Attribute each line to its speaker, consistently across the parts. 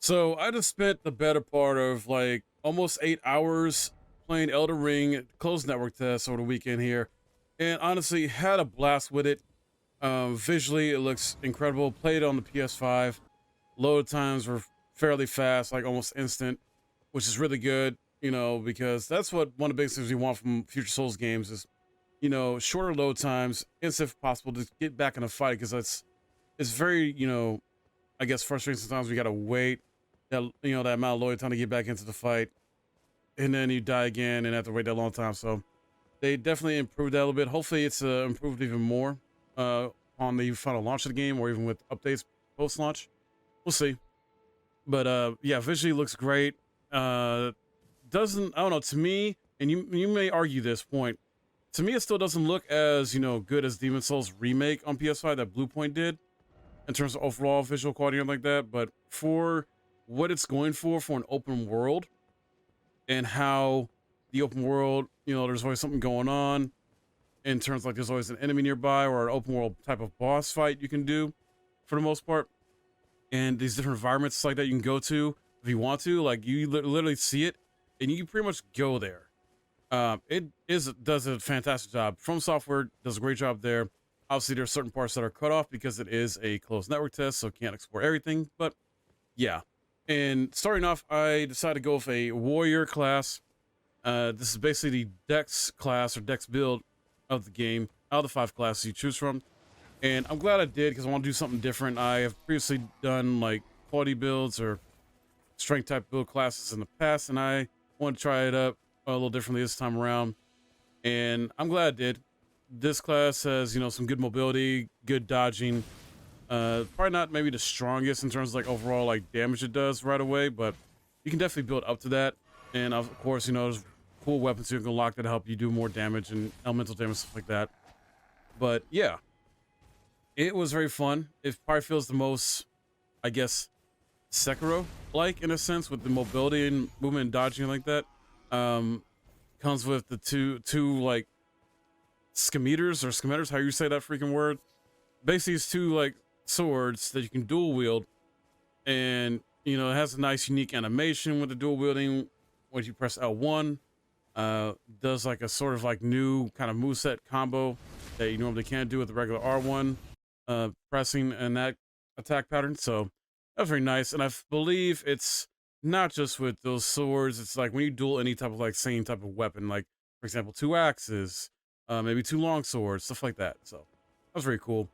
Speaker 1: So I just spent the better part of like almost 8 hours playing Elden Ring closed network test over the weekend here, and honestly had a blast with it. Visually, it looks incredible. Played on the PS5. Load times were fairly fast, like almost instant, which is really good. Because that's what one of the biggest things we want from future Souls games is, shorter load times, instant if possible, to get back in a fight because it's very, I guess frustrating sometimes. We gotta wait that amount of loyal time to get back into the fight, and then you die again and have to wait that long time. So they definitely improved that a little bit. Hopefully, it's improved even more on the final launch of the game, or even with updates post launch. We'll see. But yeah, visually looks great. Doesn't I don't know, to me, and you may argue this point. To me, it still doesn't look as good as Demon Souls remake on PS5 that Bluepoint did in terms of overall visual quality and like that. But for what it's going for an open world, and how the open world, there's always something going on in terms like there's always an enemy nearby or an open world type of boss fight you can do for the most part. And these different environments like that you can go to if you want to, like you literally see it and you can pretty much go there. Does a fantastic job. From Software does a great job there. Obviously, there are certain parts that are cut off because it is a closed network test, so can't export everything. But yeah, and starting off, I decided to go with a warrior class. This is basically the Dex class or Dex build of the game out of the 5 classes you choose from. And I'm glad I did because I want to do something different. I have previously done like quality builds or strength type build classes in the past, and I want to try it up a little differently this time around. And I'm glad I did. This class has, some good mobility, good dodging. Probably not maybe the strongest in terms of like overall like damage it does right away, but you can definitely build up to that. And of course, there's cool weapons you can lock that help you do more damage and elemental damage, stuff like that. But yeah, it was very fun. It probably feels the most, I guess, Sekiro-like in a sense, with the mobility and movement and dodging like that. Comes with the two like skemeters, how you say that freaking word. Basically, it's two like swords that you can dual wield, and it has a nice unique animation with the dual wielding. When you press L1, does like a sort of like new kind of moveset combo that you normally can't do with the regular R1 pressing and that attack pattern. So that's very nice, and I believe it's not just with those swords. It's like when you duel any type of like same type of weapon, like for example 2 axes, maybe 2 long swords, stuff like that. So that was very cool.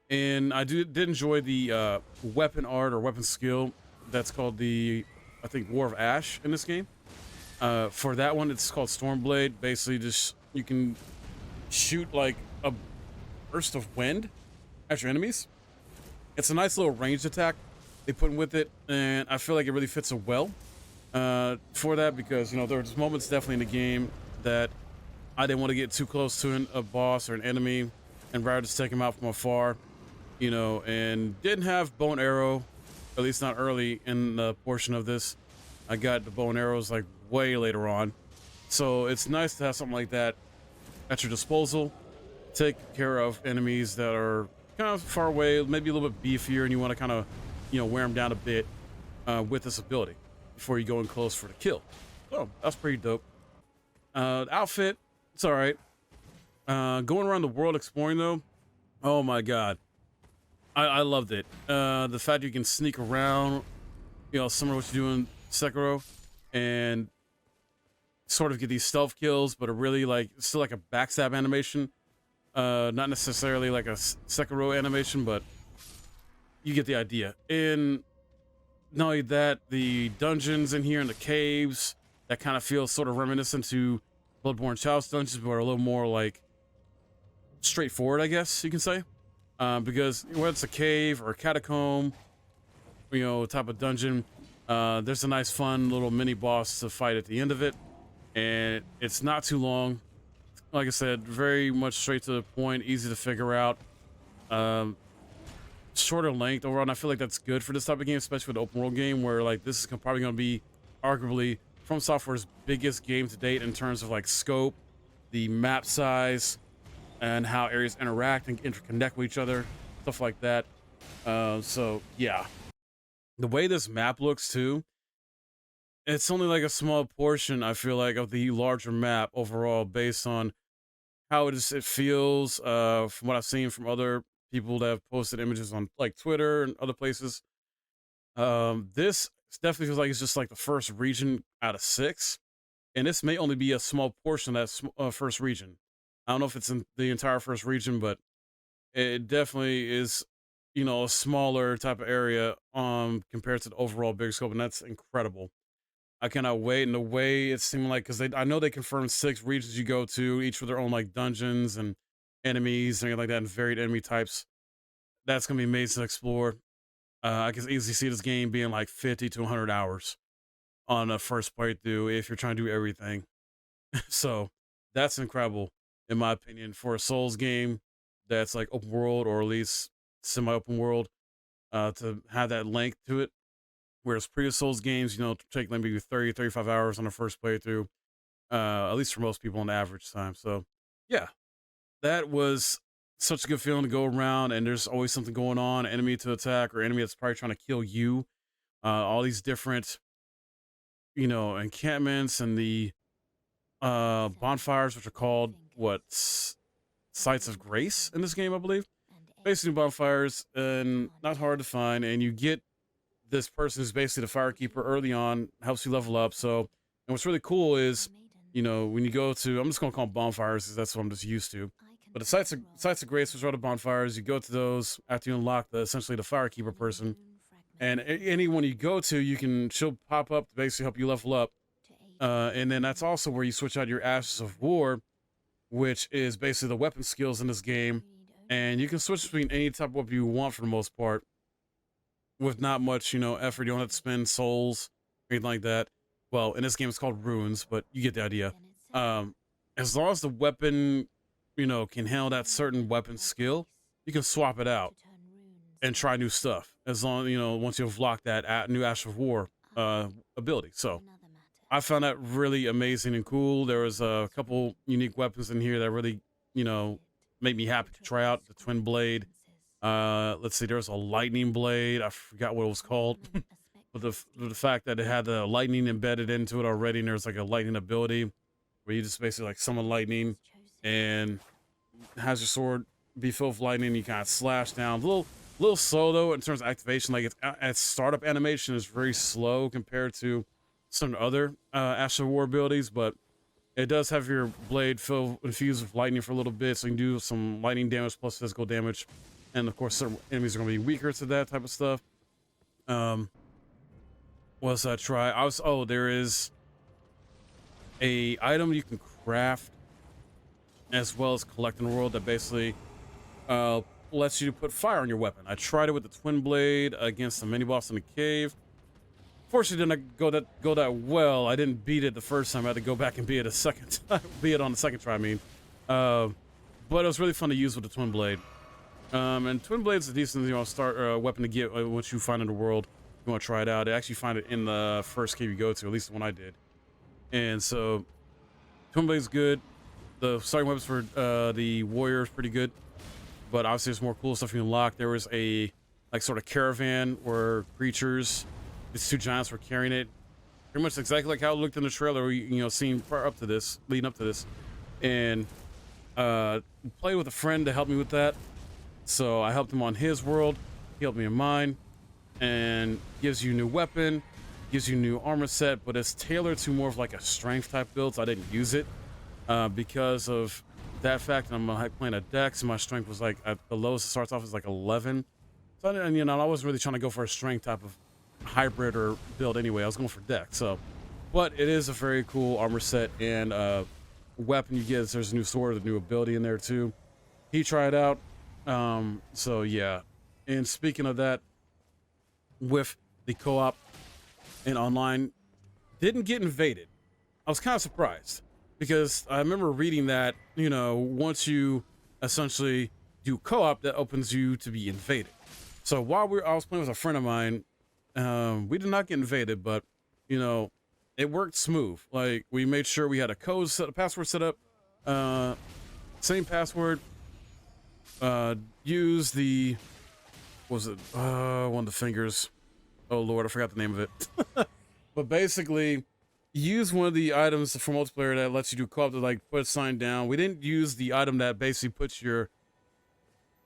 Speaker 1: And I did enjoy the weapon art or weapon skill that's called the, I think, War of Ash in this game. For that one, it's called Stormblade. Basically, just you can shoot like a burst of wind at your enemies. It's a nice little ranged attack they put in with it, and I feel like it really fits it well for that, because there's moments definitely in the game that I didn't want to get too close to a boss or an enemy, and rather just take him out from afar. And didn't have bow and arrow, at least not early in the portion of this. I got the bow and arrows like way later on. So it's nice to have something like that at your disposal. Take care of enemies that are kind of far away, maybe a little bit beefier, and you want to kind of, wear them down a bit with this ability before you go in close for the kill. So that's pretty dope. The outfit, it's all right. Going around the world exploring though, oh my god. I loved it. The fact you can sneak around, similar to what you do in Sekiro, and sort of get these stealth kills, but are really like still like a backstab animation. Not necessarily like a Sekiro animation, but you get the idea. And not only that, the dungeons in here and the caves that kind of feel sort of reminiscent to Bloodborne Chalice dungeons, but are a little more like straightforward, I guess you can say. Because whether it's a cave or a catacomb, type of dungeon, there's a nice fun little mini boss to fight at the end of it, and it's not too long. Like I said, very much straight to the point, easy to figure out, shorter length overall, and I feel like that's good for this type of game, especially with an open world game, where like this is probably going to be arguably From Software's biggest game to date in terms of like scope, the map size, and how areas interact and interconnect with each other, stuff like that. So yeah, The way this map looks too, it's only like a small portion, I feel like, of the larger map overall, based on how it feels, from what I've seen from other people that have posted images on like Twitter and other places. This definitely feels like it's just like the first region out of 6, and this may only be a small portion of that first region. I don't know if it's in the entire first region, but it definitely is, a smaller type of area compared to the overall big scope, and that's incredible. I cannot wait. And the way it seemed like, because I know they confirmed 6 regions you go to, each with their own like dungeons and enemies and everything like that, and varied enemy types. That's gonna be amazing to explore. I can easily see this game being like 50 to 100 hours on a first playthrough if you're trying to do everything. So that's incredible, in my opinion, for a Souls game that's like open world, or at least semi-open world, to have that length to it. Whereas previous Souls games, take maybe 30, 35 hours on the first playthrough, at least for most people on the average time. So yeah, that was such a good feeling to go around, and there's always something going on, enemy to attack or enemy that's probably trying to kill you. All these different, encampments and the bonfires, which are called sites of grace in this game, I believe. Basically bonfires, and not hard to find, and you get this person who's basically the firekeeper early on, helps you level up. So, and what's really cool is, when you go to, I'm just gonna call them bonfires because that's what I'm just used to. But the sites of grace, which are the bonfires, you go to those after you unlock essentially the firekeeper person, and anyone you go to, she'll pop up to basically help you level up. And then that's also where you switch out your Ashes of War, which is basically the weapon skills in this game, and you can switch between any type of weapon you want for the most part, with not much, effort. You don't have to spend souls or anything like that. Well, in this game, it's called runes, but you get the idea. As long as the weapon, can handle that certain weapon skill, you can swap it out and try new stuff. As long, once you've locked that new Ash of War ability. So I found that really amazing and cool. There was a couple unique weapons in here that really, made me happy to try out. The twin blade. Let's see, there's a lightning blade. I forgot what it was called. But the fact that it had the lightning embedded into it already, and there's like a lightning ability where you just basically like summon lightning, and has your sword be filled with lightning. You kind of slash down. Little slow though in terms of activation. Like its startup animation is very slow compared to some other Ash of War abilities, but it does have your blade infused with lightning for a little bit, so you can do some lightning damage plus physical damage. And of course, certain enemies are going to be weaker to that type of stuff. What else did I try? There is a item you can craft as well as collect in the world that basically lets you put fire on your weapon. I tried it with the twin blade against the mini boss in the cave. Fortunately, didn't go that well. I didn't beat it the first time. I had to go back and beat it a second time. Beat it on the second try, I mean. But it was really fun to use with the twin blade. And twin blade's a decent, start weapon to get once you find in the world. You want to try it out. I actually find it in the first cave you go to, at least the one I did. And so, twin blade's good. The starting weapons for the warrior is pretty good, but obviously there's more cool stuff you can unlock. There was a sort of caravan where creatures, these 2 giants were carrying it, pretty much exactly like how it looked in the trailer. Seen leading up to this, and played with a friend to help me with that. So I helped him on his world, he helped me in mine, and gives you a new weapon, gives you a new armor set, but it's tailored to more of like a strength type build. So I didn't use it because of that fact. I'm playing a dex, and my strength was like at the lowest. It starts off as like 11. So I wasn't really trying to go for a strength type of hybrid or build anyway. I was going for dex. So, but it is a very cool armor set, and weapon you get. There's a new sword, a new ability in there too. He tried out. So yeah, and speaking of that, with the co-op and online, didn't get invaded. I was kind of surprised because I remember reading that, once you essentially do co-op, that opens you to be invaded. So while I was playing with a friend of mine, we did not get invaded, but it worked smooth. Like, we made sure we had a password set up, same password. Use the, one of the fingers, Oh Lord, I forgot the name of it. But basically, use one of the items for multiplayer that lets you do co-op to like put a sign down. We didn't use the item that basically puts your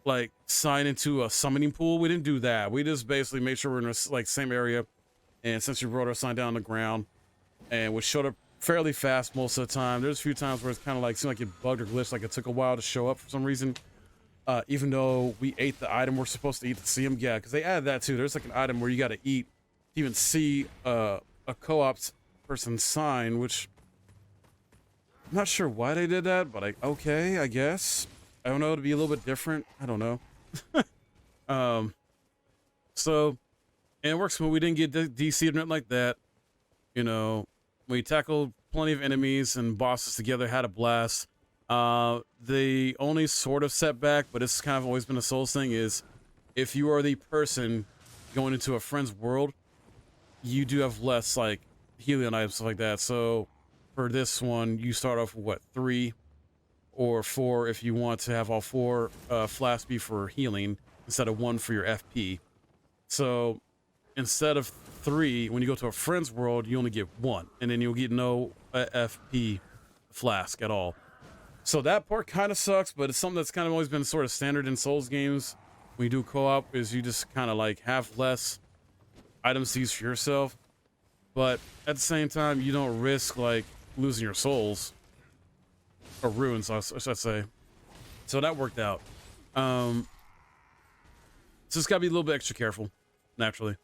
Speaker 1: like sign into a summoning pool. We didn't do that. We just basically made sure we're in the like same area. And since we wrote our sign down on the ground, and which showed up fairly fast most of the time. There's a few times where it's kind of like seemed like it bugged or glitched, like it took a while to show up for some reason. Even though we ate the item we're supposed to eat to see them, yeah, because they added that too. There's like an item where you got to eat to even see a co-op person sign, which I'm not sure why they did that, but okay, I guess. I don't know, to be a little bit different. I don't know. um, so, and it works when we didn't get DC'd or nothing like that. You know, we tackled plenty of enemies and bosses together, had a blast. The only sort of setback, but it's kind of always been a Souls thing, is if you are the person going into a friend's world, you do have less like healing items, stuff like that. So for this one, you start off with what, 3 or 4 if you want to have all 4 flasks be for healing instead of 1 for your FP. So instead of 3, when you go to a friend's world, you only get 1, and then you'll get no FP flask at all. So that part kind of sucks, but it's something that's kind of always been sort of standard in Souls games. When you do co-op, is you just kind of like have less items to use for yourself, but at the same time, you don't risk like losing your souls or ruins, I should say. So that worked out. So just gotta be a little bit extra careful, naturally.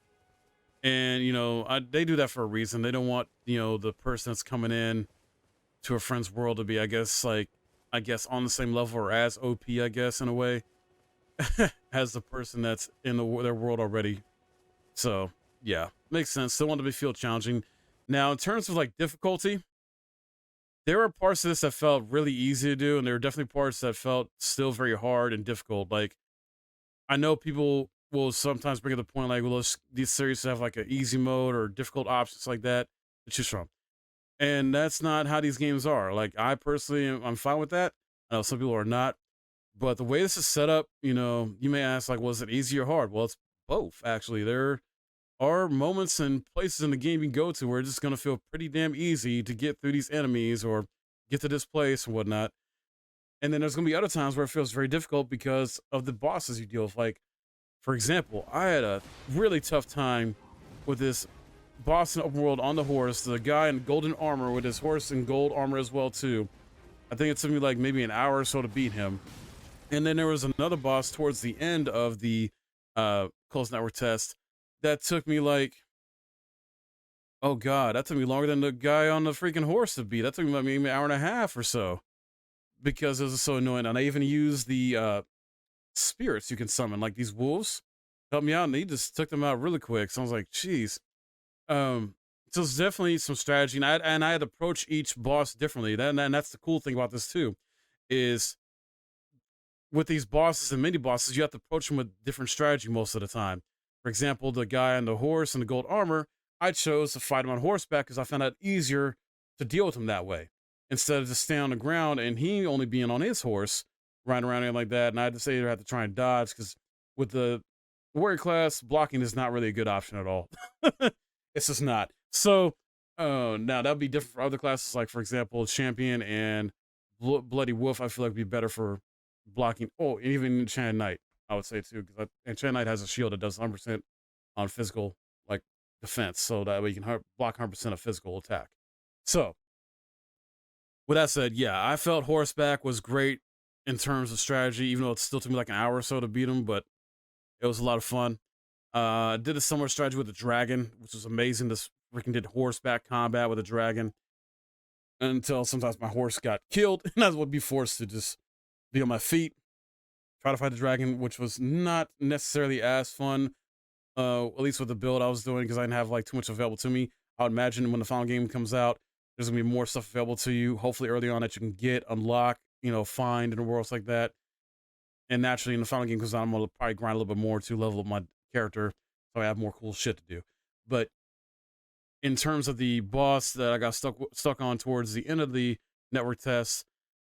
Speaker 1: And you know, they do that for a reason. They don't want, you know, the person that's coming in to a friend's world to be, I guess, on the same level or as OP, I guess, in a way, as the person that's in their world already. So yeah, makes sense. Still want to feel challenging. Now, in terms of like difficulty, there were parts of this that felt really easy to do, and there were definitely parts that felt still very hard and difficult. Like, I know people will sometimes bring up the point like, well, these series have like an easy mode or difficult options like that to choose from. And that's not how these games are. Like, I personally, I'm fine with that. I know some people are not. But the way this is set up, you know, you may ask, like, was it easy or hard? Well, it's both, actually. There are moments and places in the game you can go to where it's just going to feel pretty damn easy to get through these enemies or get to this place and whatnot. And then there's going to be other times where it feels very difficult because of the bosses you deal with. Like, for example, I had a really tough time with this boss in open world on the horse, the guy in golden armor with his horse in gold armor as well too. I think it took me like maybe an hour or so to beat him. And then there was another boss towards the end of the closed network test that took me like, oh god, that took me longer than the guy on the freaking horse to beat. That took me like maybe an hour and a half or so because it was so annoying. And I even used the spirits you can summon, like these wolves, help me out, and he just took them out really quick. So I was like, geez. So it's definitely some strategy, and I had to approach each boss differently. And that's the cool thing about this too, is with these bosses and mini bosses, you have to approach them with different strategy most of the time. For example, the guy on the horse and the gold armor, I chose to fight him on horseback because I found it easier to deal with him that way instead of just staying on the ground and he only being on his horse, riding around and like that. And I had to say I had to try and dodge because with the warrior class, blocking is not really a good option at all. It's just not. So now that'd be different for other classes, like for example, champion and bloody wolf. I feel like would be better for blocking. Oh, and even Enchanted Knight, I would say too, because Enchanted Knight has a shield that does 100% on physical like defense, so that way you can block 100% of physical attack. So with that said, yeah, I felt horseback was great in terms of strategy, even though it still took me like an hour or so to beat him, but it was a lot of fun. Did a similar strategy with the dragon, which was amazing. This freaking did horseback combat with a dragon until sometimes my horse got killed and I would be forced to just be on my feet, try to fight the dragon, which was not necessarily as fun, at least with the build I was doing because I didn't have like too much available to me. I would imagine when the final game comes out, there's gonna be more stuff available to you, hopefully early on that you can get, unlock, you know, find in the worlds like that. And naturally, in the final game comes out, I'm gonna probably grind a little bit more to level up my character so I have more cool shit to do. But in terms of the boss that I got stuck on towards the end of the network test,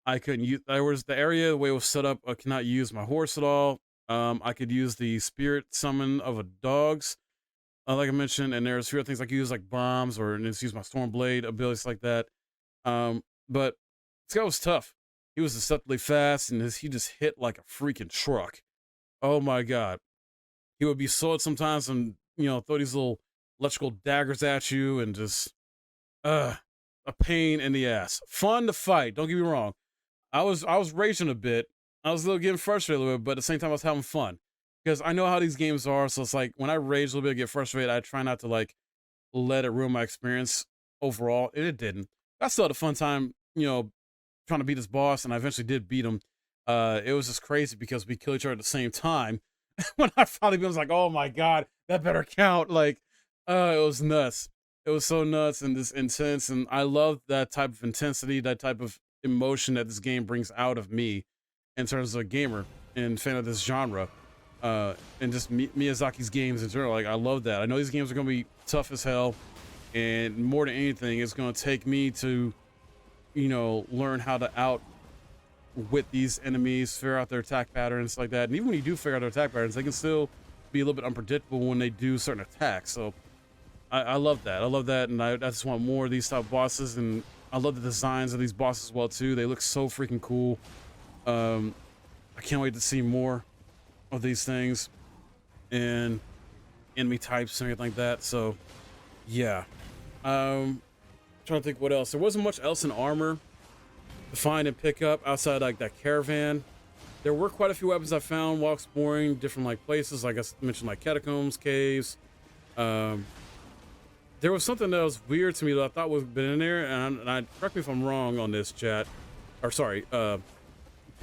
Speaker 1: I couldn't use. There was the area the way it was set up. I cannot use my horse at all. I could use the spirit summon of a dogs, like I mentioned, and there's a few other things I can use like bombs or and just use my storm blade abilities like that. But this guy was tough. He was deceptively fast, and he just hit like a freaking truck. Oh my god, he would be slowed sometimes, and throw these little electrical daggers at you, and just uh, a pain in the ass. Fun to fight. Don't get me wrong. I was raging a bit. I was a little getting frustrated a little bit, but at the same time I was having fun because I know how these games are. So it's like when I rage a little bit, get frustrated, I try not to like let it ruin my experience overall. And it didn't. I still had a fun time, trying to beat this boss, and I eventually did beat him. It was just crazy because we killed each other at the same time. When I finally beat him, I was like, oh my god, that better count. Like, it was nuts. It was so nuts and just intense, and I love that type of intensity, that type of emotion that this game brings out of me in terms of a gamer and fan of this genre. And just Miyazaki's games in general. Like, I love that. I know these games are going to be tough as hell, and more than anything, it's going to take me to, learn how to outwit these enemies, figure out their attack patterns like that. And even when you do figure out their attack patterns, they can still be a little bit unpredictable when they do certain attacks. So I love that. I love that, and I just want more of these type of bosses. And I love the designs of these bosses as well too. They look so freaking cool. I can't wait to see more of these things and enemy types and everything like that. So yeah. Trying to think what else. There wasn't much else in armor to find and pick up outside like that caravan. There were quite a few weapons I found while exploring different like places, like I mentioned, like catacombs, caves. Um, there was something that was weird to me that I thought was been in there, and I correct me if I'm wrong on this, chat, or sorry,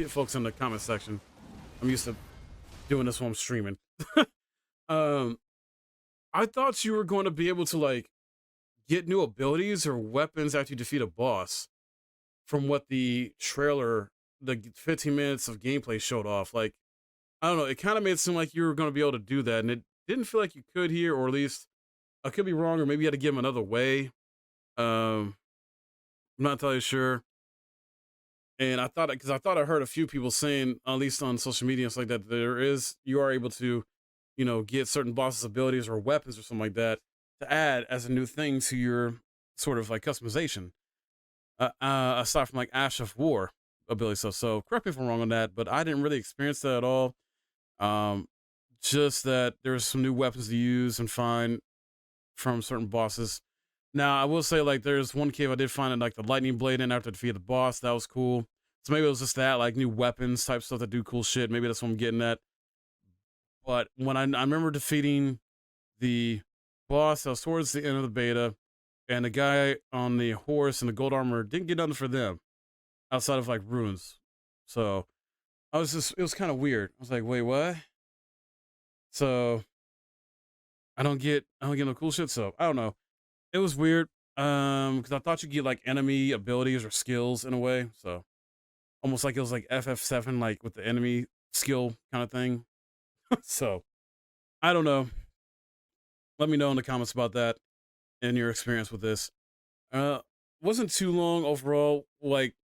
Speaker 1: folks in the comment section. I'm used to doing this while I'm streaming. um, I thought you were going to be able to like get new abilities or weapons after you defeat a boss, from what the trailer, the 15 minutes of gameplay showed off. Like, I don't know, it kind of made it seem like you were going to be able to do that, and it didn't feel like you could here, or at least I could be wrong, or maybe you had to give him another way. I'm not entirely sure. And I thought, because I thought I heard a few people saying, at least on social media and stuff like that, you are able to, get certain bosses' abilities or weapons or something like that to add as a new thing to your sort of like customization. Aside from like Ash of War ability stuff. So correct me if I'm wrong on that, but I didn't really experience that at all. Um, just that there's some new weapons to use and find from certain bosses. Now, I will say, like, there's one cave I did find like the lightning blade in after I defeated the boss. That was cool. So maybe it was just that, like, new weapons type stuff that do cool shit. Maybe that's what I'm getting at. But when I remember defeating the boss, that was towards the end of the beta, and the guy on the horse and the gold armor didn't get nothing for them outside of like runes. So it was kind of weird. I was like, wait, what? So I don't get no cool shit. So I don't know. It was weird. Because I thought you get like enemy abilities or skills in a way. So almost like it was like FF7, like with the enemy skill kind of thing. So I don't know. Let me know in the comments about that and your experience with this. Uh, wasn't too long overall. Like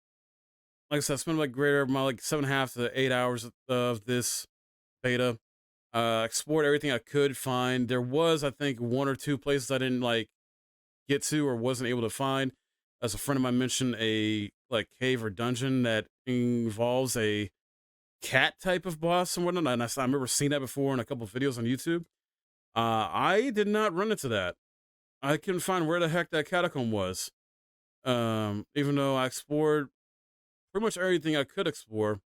Speaker 1: I said, I spent like greater my like 7.5 to 8 hours of this beta. Explored everything I could find. There was, I think, one or two places I didn't like get to or wasn't able to find. As a friend of mine mentioned, a like cave or dungeon that involves a cat type of boss and whatnot. And I remember seeing that before in a couple of videos on YouTube. I did not run into that. I couldn't find where the heck that catacomb was. Even though I explored pretty much everything I could explore,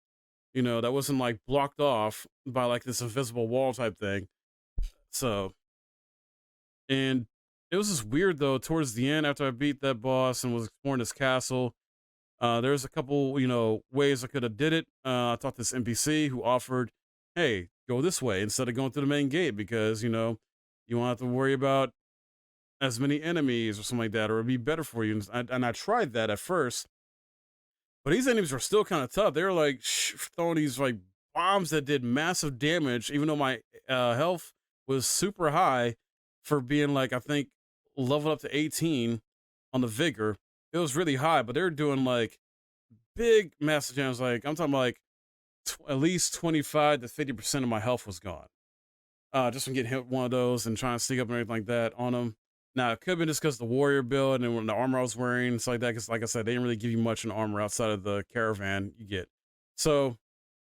Speaker 1: that wasn't like blocked off by like this invisible wall type thing. So, and it was just weird though, towards the end after I beat that boss and was exploring this castle. There's a couple, ways I could have did it. I talked to this NPC who offered, hey, go this way instead of going through the main gate because, you won't have to worry about as many enemies or something like that, or it'd be better for you. And I tried that at first, but these enemies were still kind of tough. They were like throwing these like bombs that did massive damage, even though my health was super high for being like, I think, leveled up to 18 on the vigor. It was really high, but they were doing like big massive damage. Like I'm talking about like at least 25 to 50% of my health was gone. just from getting hit with one of those and trying to sneak up and everything like that on them. Now, it could have been just because the warrior build and when the armor I was wearing and stuff like that, because like I said, they didn't really give you much in armor outside of the caravan you get. So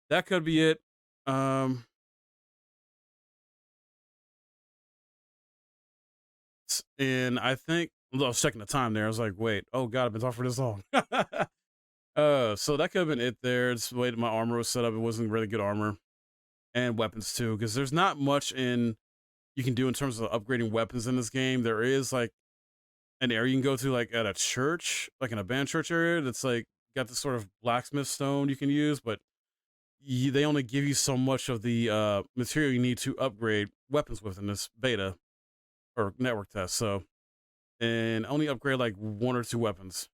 Speaker 1: that could be it. Um, and I think I was checking the time there. I was like, wait, oh god, I've been talking for this long. So that could have been it there. It's the way that my armor was set up. It wasn't really good armor and weapons too, because there's not much in you can do in terms of upgrading weapons in this game. There is like an area you can go to, like at a church, like an abandoned church area, that's like got this sort of blacksmith stone you can use, but they only give you so much of the material you need to upgrade weapons with in this beta or network test. So, and only upgrade like one or two weapons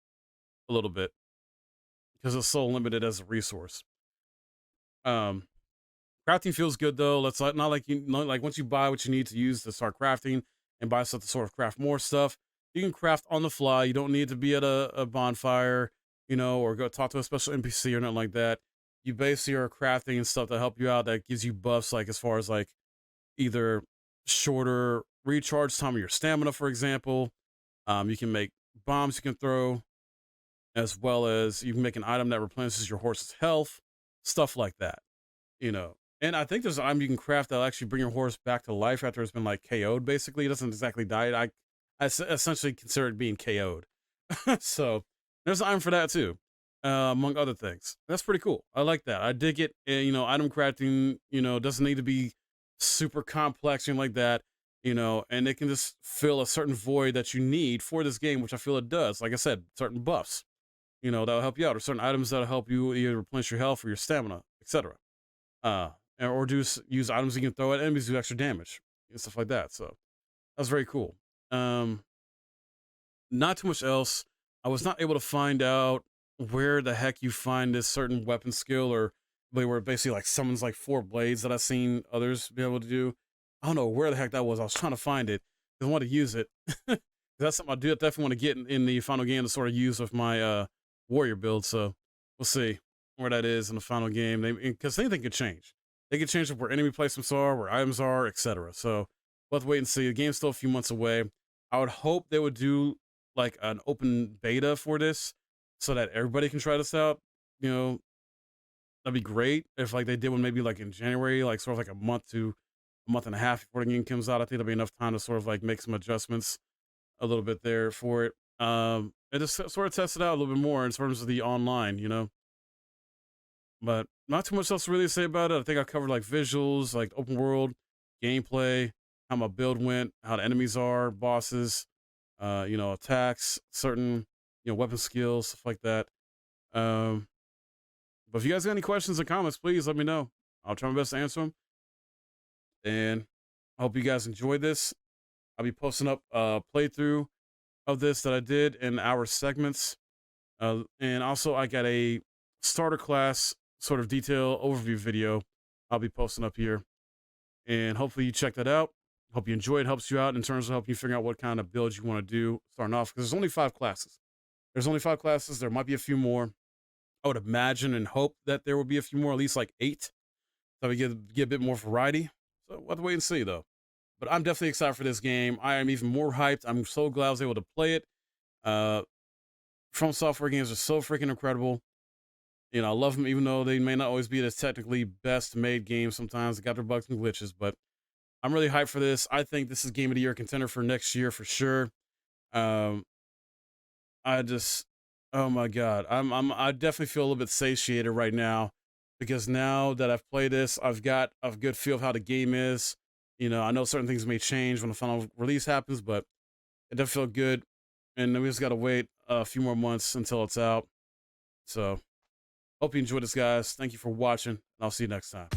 Speaker 1: a little bit because it's so limited as a resource. Um, Crafting feels good though. Let's not like like once you buy what you need to use to start crafting and buy stuff to sort of craft more stuff, you can craft on the fly. You don't need to be at a bonfire, or go talk to a special NPC or nothing like that. You basically are crafting and stuff to help you out that gives you buffs, like as far as like either shorter recharge time of your stamina, for example. You can make bombs you can throw, as well as you can make an item that replenishes your horse's health, stuff like that. And I think there's an item you can craft that'll actually bring your horse back to life after it's been like KO'd. Basically, it doesn't exactly die. I essentially consider it being KO'd. So there's an item for that too, among other things. That's pretty cool. I like that. I dig it. Item crafting, doesn't need to be super complex and like that. And it can just fill a certain void that you need for this game, which I feel it does. Like I said, certain buffs, that'll help you out, or certain items that'll help you either replenish your health or your stamina, etc. Or use items you can throw at enemies to do extra damage and stuff like that. So that's very cool. Not too much else. I was not able to find out where the heck you find this certain weapon skill, or where it basically like summons like 4 blades that I've seen others be able to do. I don't know where the heck that was. I was trying to find it because I want to use it. That's something I do definitely want to get in the final game to sort of use with my warrior build. So we'll see where that is in the final game. Because anything could change. They could change where enemy placements are, where items are, etc. So we'll have to wait and see. The game's still a few months away. I would hope they would do like an open beta for this so that everybody can try this out. That'd be great if like they did one maybe like in January, like sort of like a month to a month and a half before the game comes out. I think there'll be enough time to sort of like make some adjustments a little bit there for it. And just sort of test it out a little bit more in terms of the online, But not too much else to really say about it. I think I covered like visuals, like open world, gameplay, how my build went, how the enemies are, bosses, attacks, certain, weapon skills, stuff like that. But if you guys got any questions or comments, please let me know. I'll try my best to answer them. And I hope you guys enjoyed this. I'll be posting up a playthrough of this that I did in our segments. And also I got a starter class sort of detail overview video I'll be posting up here. And hopefully you check that out. Hope you enjoy it. Helps you out in terms of helping you figure out what kind of build you want to do starting off. Because there's only 5 classes. There might be a few more. I would imagine and hope that there will be a few more, at least like 8. So we get a bit more variety. So we'll have to wait and see though. But I'm definitely excited for this game. I am even more hyped. I'm so glad I was able to play it. From Software games are so freaking incredible. I love them, even though they may not always be the technically best made games. Sometimes they got their bugs and glitches, but I'm really hyped for this. I think this is Game of the Year contender for next year for sure. Oh my god, I definitely feel a little bit satiated right now because now that I've played this, I've got a good feel of how the game is. I know certain things may change when the final release happens, but it does feel good. And we just got to wait a few more months until it's out. So, hope you enjoyed this, guys. Thank you for watching, and I'll see you next time.